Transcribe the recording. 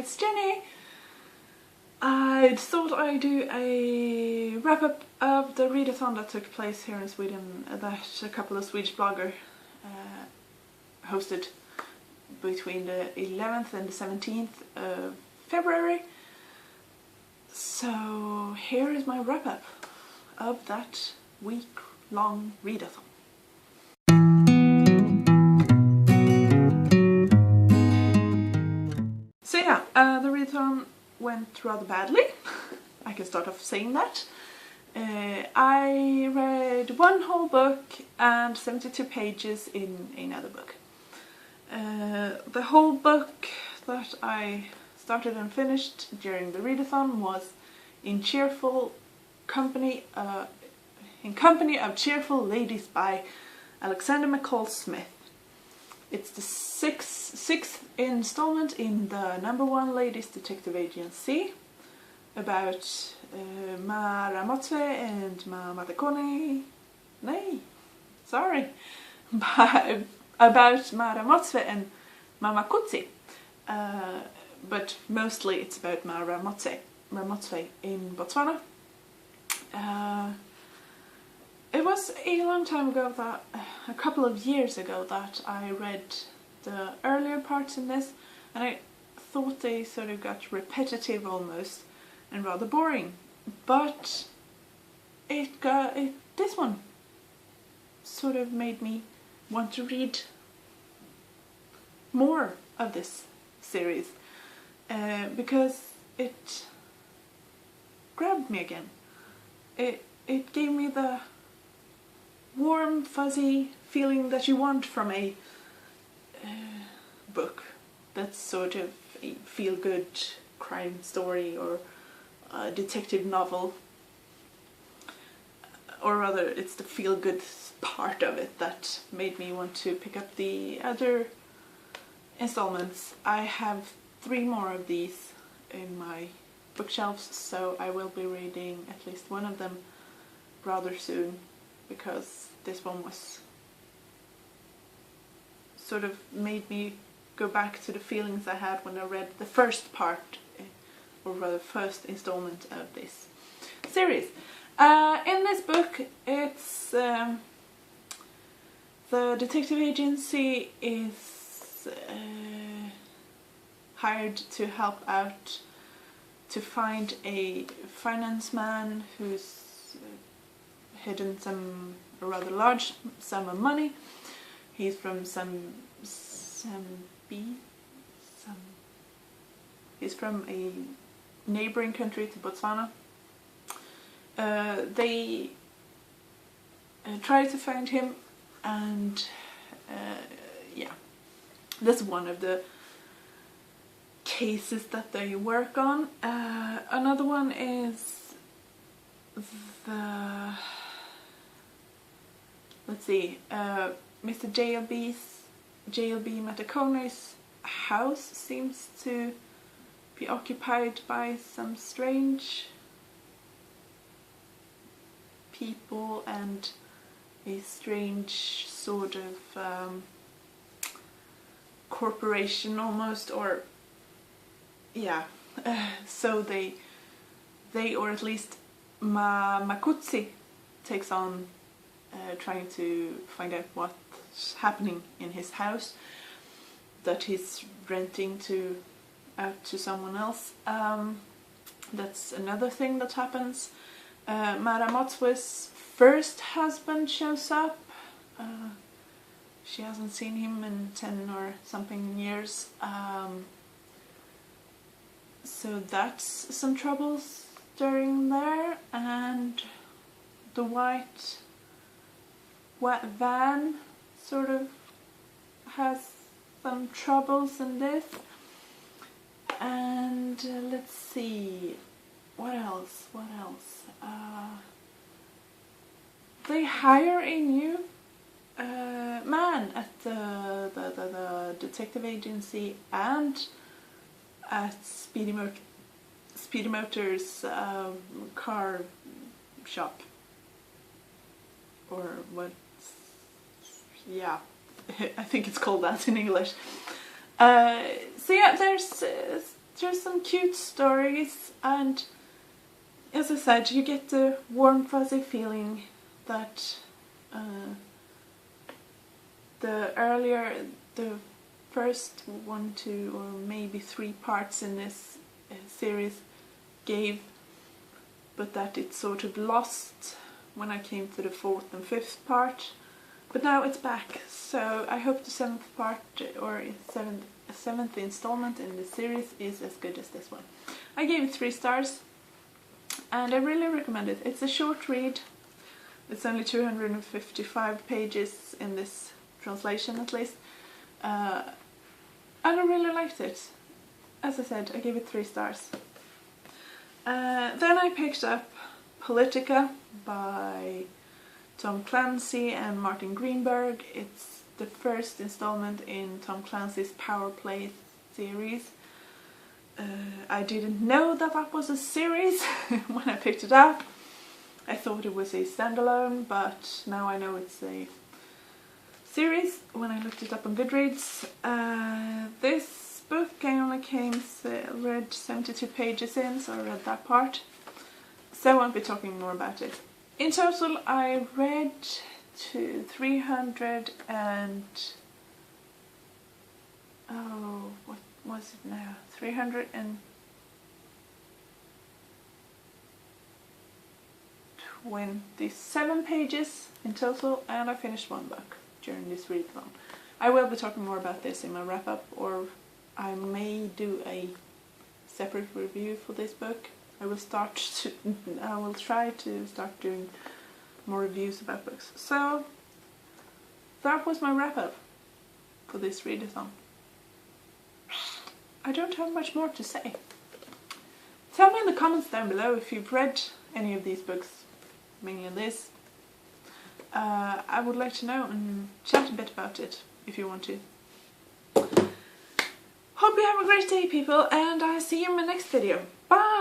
it's Jenny. I thought I'd do a wrap-up of the readathon that took place here in Sweden that a couple of Swedish bloggers hosted between the 11th and the 17th of February. So here is my wrap-up of that week-long readathon. So yeah, the readathon went rather badly. I can start off saying that. I read one whole book and 72 pages in another book. The whole book that I started and finished during the readathon was In Company of Cheerful Ladies by Alexander McCall Smith. It's the sixth installment in the #1 Ladies Detective Agency about Mara Motve and Mama Matakone. About Mara Motve and Mama Kutsi. But mostly it's about Mara Motve in Botswana. It was a long time ago, a couple of years ago, that I read the earlier parts in this, and I thought they sort of got repetitive almost and rather boring. But this one sort of made me want to read more of this series because it grabbed me again. It gave me the warm, fuzzy feeling that you want from a book that's sort of a feel-good crime story or a detective novel. Or rather, it's the feel-good part of it that made me want to pick up the other installments. I have 3 more of these in my bookshelves, so I will be reading at least one of them rather soon, because this one was sort of made me go back to the feelings I had when I read the first part, or rather first installment of this series. In this book, it's the detective agency is hired to help out to find a finance man who's hidden a rather large sum of money. He's from he's from a neighboring country to Botswana. They try to find him, and yeah, that's one of the cases that they work on. Another one is Mr. JLB Matakone's house seems to be occupied by some strange people and a strange sort of corporation almost, or yeah. So they or at least Makutsi takes on trying to find out what's happening in his house that he's renting out to someone else. That's another thing that happens. Mara Motve's first husband shows up. She hasn't seen him in 10 or something years. So that's some troubles during there, and the white van sort of has some troubles in this. And let's see, what else? They hire a new man at the detective agency and at Speedy Motors car shop, or what? Yeah, I think it's called that in English. So yeah, there's there's some cute stories, and as I said, you get the warm fuzzy feeling that the first 1, 2 or maybe 3 parts in this series gave, but that it sort of lost when I came to the 4th and 5th part. But now it's back, so I hope the 7th part or 7th installment in the series is as good as this one. I gave it 3 stars and I really recommend it. It's a short read. It's only 255 pages in this translation at least. And I really liked it. As I said, I gave it 3 stars. Then I picked up Politica by Tom Clancy and Martin Greenberg. It's the first installment in Tom Clancy's Power Play series. I didn't know that that was a series when I picked it up. I thought it was a standalone, but now I know it's a series when I looked it up on Goodreads. This book I only read 72 pages in, so I read that part. So I won't be talking more about it. In total I read to 300 and... oh, what was it now? 327 pages in total, and I finished 1 book during this readathon. I will be talking more about this in my wrap up, or I may do a separate review for this book. I will try to start doing more reviews about books. So that was my wrap up for this readathon. I don't have much more to say. Tell me in the comments down below if you've read any of these books, mainly this. I would like to know and chat a bit about it if you want to. Hope you have a great day, people, and I'll see you in my next video. Bye!